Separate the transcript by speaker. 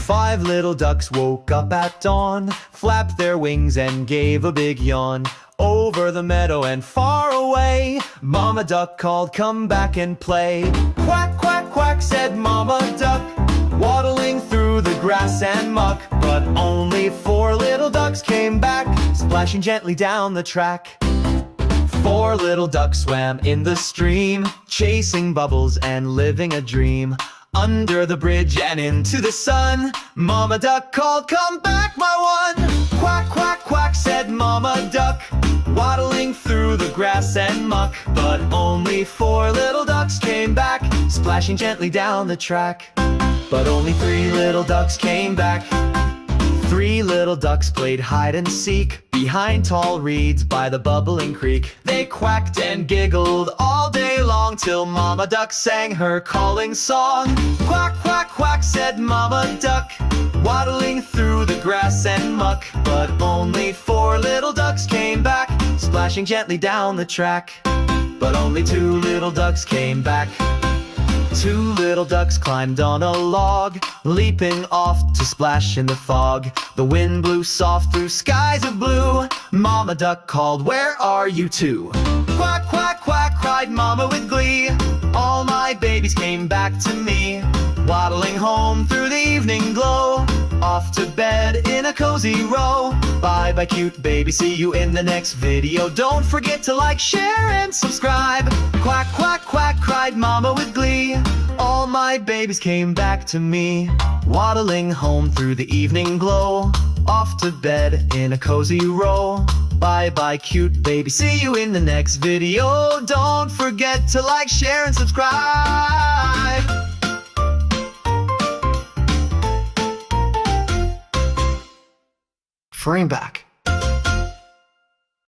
Speaker 1: 5 little ducks woke up at dawn, flapped their wings and gave a big yawn. Over the meadow and far away, Mama Duck called, "Come back and play." "Quack, quack, quack," said Mama Duck, waddling through the grass and muck. But only 4 little ducks came back, splashing gently down the track. 4 little ducks swam in the stream, chasing bubbles and living a dream. Under the bridge and into the sun, Mama Duck called, "Come back, my one." "Quack, quack, quack," said Mama Duck, waddling through the grass and muck. But only 4 little ducks came back, splashing gently down the track. But only 3 little ducks came back. 3 little ducks played hide and seek behind tall reeds by the bubbling creek. They quacked and giggled all day long till Mama Duck sang her calling song. "Quack, quack, quack," said Mama Duck, waddling through the grass and muck. But only 4 little ducks came back, splashing gently down the track. But only 2 little ducks came back. 2 little ducks climbed on a log, leaping off to splash in the fog. The wind blew soft through skies of blue. Mama Duck called, "Where are you two?" "Quack, quack, quack," cried Mama with glee, "all my babies came back to me." Waddling home through the evening glow, off to bed in a cozy row. Bye bye cute baby, see you in the next video. Don't forget to like, share, and subscribe. "Quack, quack, quack," cried Mama with glee, "all my babies came back to me." Waddling home through the evening glow, off to bed in a cozy row. Bye bye cute baby, see you in the next video. Don't forget to like, share, and subscribe. Frame back.